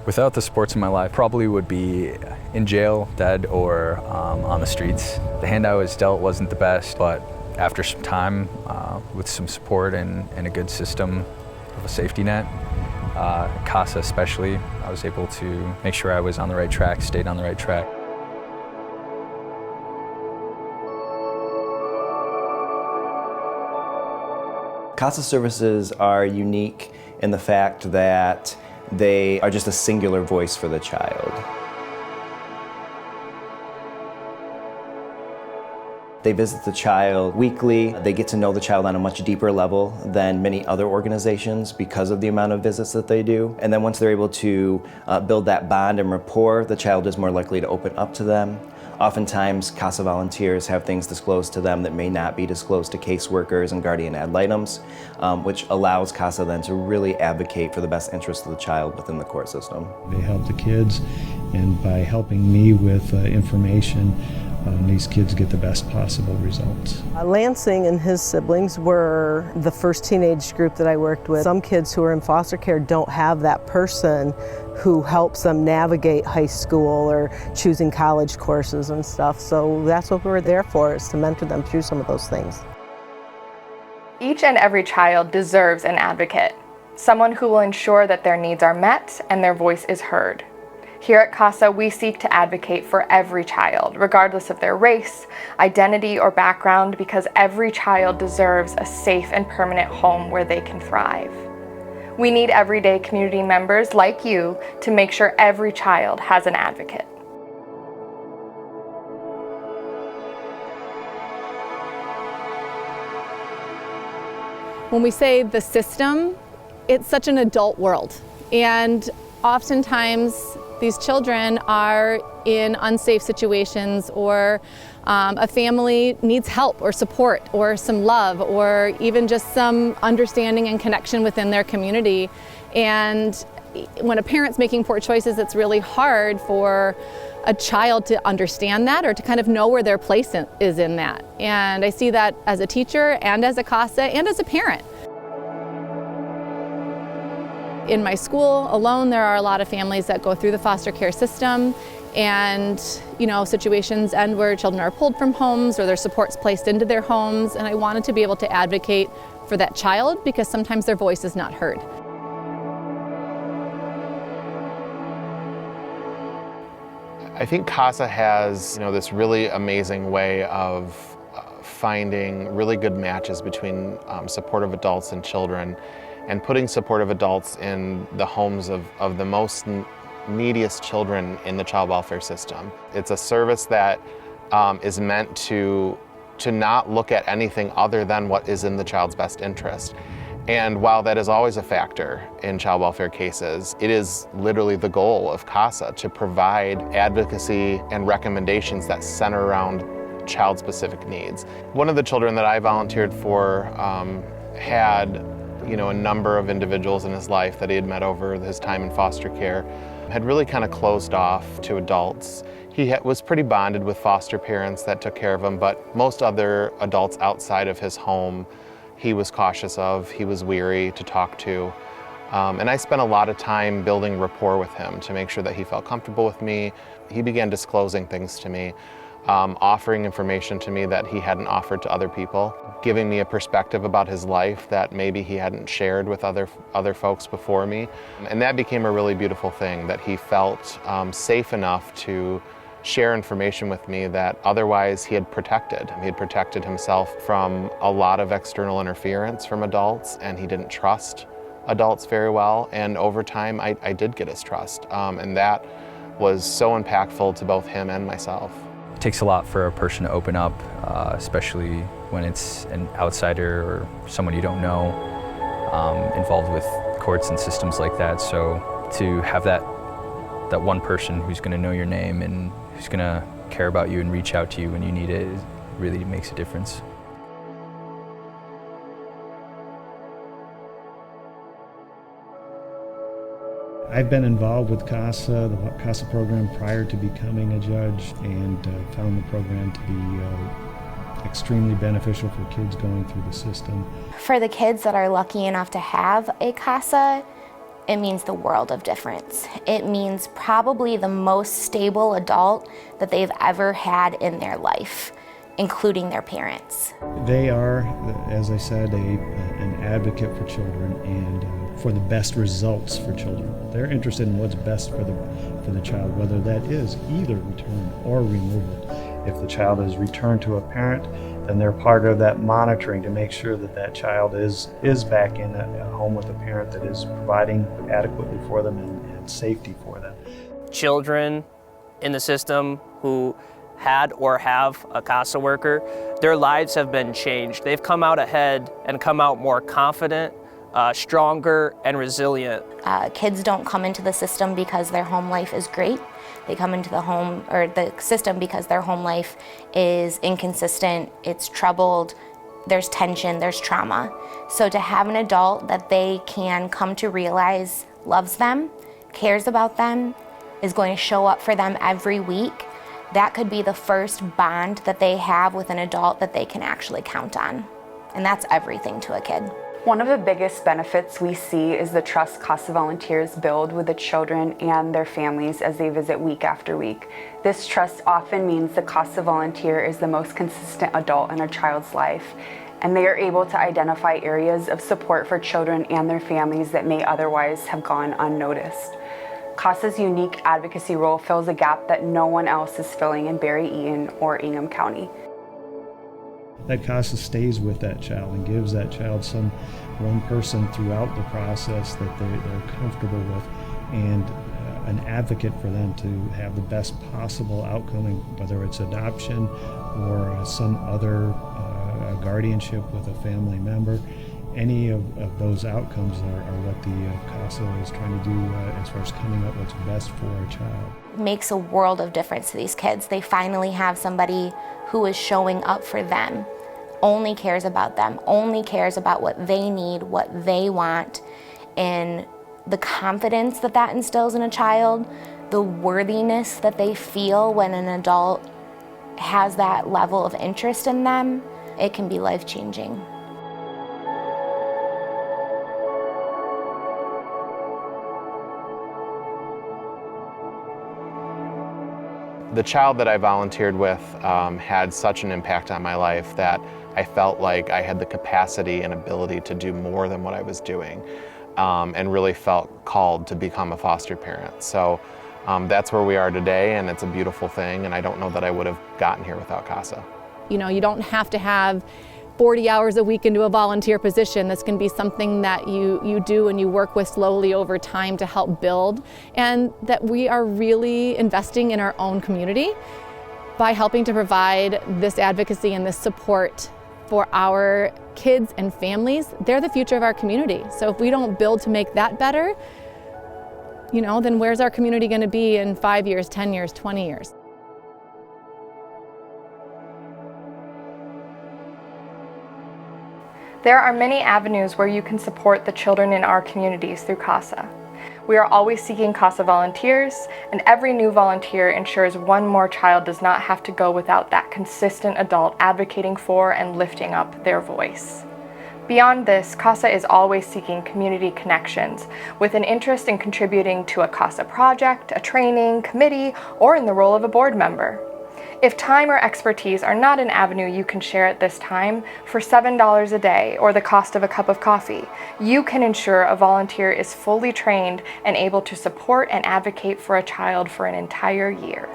Without the sports in my life, probably would be in jail, dead, or on the streets. The hand I was dealt wasn't the best, but after some time, with some support and a good system of a safety net, CASA especially, I was able to make sure I was on the right track, stayed on the right track. CASA services are unique in the fact that they are just a singular voice for the child. They visit the child weekly. They get to know the child on a much deeper level than many other organizations because of the amount of visits that they do. And then once they're able to build that bond and rapport, the child is more likely to open up to them. Oftentimes, CASA volunteers have things disclosed to them that may not be disclosed to caseworkers and guardian ad litems, which allows CASA then to really advocate for the best interest of the child within the court system. They help the kids, and by helping me with information, these kids get the best possible results. Lansing and his siblings were the first teenage group that I worked with. Some kids who are in foster care don't have that person who helps them navigate high school or choosing college courses and stuff. So that's what we're there for, is to mentor them through some of those things. Each and every child deserves an advocate, someone who will ensure that their needs are met and their voice is heard. Here at CASA, we seek to advocate for every child, regardless of their race, identity, or background, because every child deserves a safe and permanent home where they can thrive. We need everyday community members like you to make sure every child has an advocate. When we say the system, it's such an adult world, and oftentimes these children are in unsafe situations, or a family needs help or support or some love or even just some understanding and connection within their community. And when a parent's making poor choices, it's really hard for a child to understand that or to kind of know where their place is in that. And I see that as a teacher and as a CASA and as a parent. In my school alone, there are a lot of families that go through the foster care system, and situations end where children are pulled from homes or their supports placed into their homes, and I wanted to be able to advocate for that child because sometimes their voice is not heard. I think CASA has this really amazing way of finding really good matches between supportive adults and children, and putting supportive adults in the homes of the most neediest children in the child welfare system. It's a service that is meant to not look at anything other than what is in the child's best interest. And while that is always a factor in child welfare cases, it is literally the goal of CASA to provide advocacy and recommendations that center around child-specific needs. One of the children that I volunteered for had a number of individuals in his life that he had met over his time in foster care, had really kind of closed off to adults. He was pretty bonded with foster parents that took care of him, but most other adults outside of his home, he was cautious of, he was weary to talk to. And I spent a lot of time building rapport with him to make sure that he felt comfortable with me. He began disclosing things to me, offering information to me that he hadn't offered to other people, giving me a perspective about his life that maybe he hadn't shared with other folks before me. And that became a really beautiful thing, that he felt safe enough to share information with me that otherwise he had protected. He had protected himself from a lot of external interference from adults, and he didn't trust adults very well. And over time, I did get his trust. And that was so impactful to both him and myself. It takes a lot for a person to open up, especially when it's an outsider or someone you don't know involved with courts and systems like that. So to have that one person who's going to know your name and who's going to care about you and reach out to you when you need it really makes a difference. I've been involved with CASA, the CASA program, prior to becoming a judge, and found the program to be extremely beneficial for kids going through the system. For the kids that are lucky enough to have a CASA, it means the world of difference. It means probably the most stable adult that they've ever had in their life, including their parents. They are, as I said, an advocate for children and for the best results for children. They're interested in what's best for the child, whether that is either return or removal. If the child is returned to a parent, then they're part of that monitoring to make sure that that child is back in a home with a parent that is providing adequately for them and safety for them. Children in the system who had or have a CASA worker, their lives have been changed. They've come out ahead and come out more confident, stronger, and resilient. Kids don't come into the system because their home life is great. They come into the system because their home life is inconsistent, it's troubled, there's tension, there's trauma. So to have an adult that they can come to realize loves them, cares about them, is going to show up for them every week, that could be the first bond that they have with an adult that they can actually count on. And that's everything to a kid. One of the biggest benefits we see is the trust CASA volunteers build with the children and their families as they visit week after week. This trust often means the CASA volunteer is the most consistent adult in a child's life, and they are able to identify areas of support for children and their families that may otherwise have gone unnoticed. CASA's unique advocacy role fills a gap that no one else is filling in Berry, Eaton, or Ingham County. That CASA stays with that child and gives that child one person throughout the process that they're comfortable with, and an advocate for them to have the best possible outcome, whether it's adoption or some other guardianship with a family member. Any of those outcomes are what the CASA is trying to do as far as coming up what's best for a child. It makes a world of difference to these kids. They finally have somebody who is showing up for them, only cares about them, only cares about what they need, what they want, and the confidence that that instills in a child, the worthiness that they feel when an adult has that level of interest in them, it can be life-changing. The child that I volunteered with had such an impact on my life that I felt like I had the capacity and ability to do more than what I was doing, and really felt called to become a foster parent. So that's where we are today, and it's a beautiful thing, and I don't know that I would have gotten here without CASA. You know, you don't have to have 40 hours a week into a volunteer position. This can be something that you do and you work with slowly over time to help build, and that we are really investing in our own community by helping to provide this advocacy and this support for our kids and families. They're the future of our community. So if we don't build to make that better, you know, then where's our community going to be in 5 years, 10 years, 20 years? There are many avenues where you can support the children in our communities through CASA. We are always seeking CASA volunteers, and every new volunteer ensures one more child does not have to go without that consistent adult advocating for and lifting up their voice. Beyond this, CASA is always seeking community connections with an interest in contributing to a CASA project, a training, committee, or in the role of a board member. If time or expertise are not an avenue you can share at this time, for $7 a day or the cost of a cup of coffee, you can ensure a volunteer is fully trained and able to support and advocate for a child for an entire year.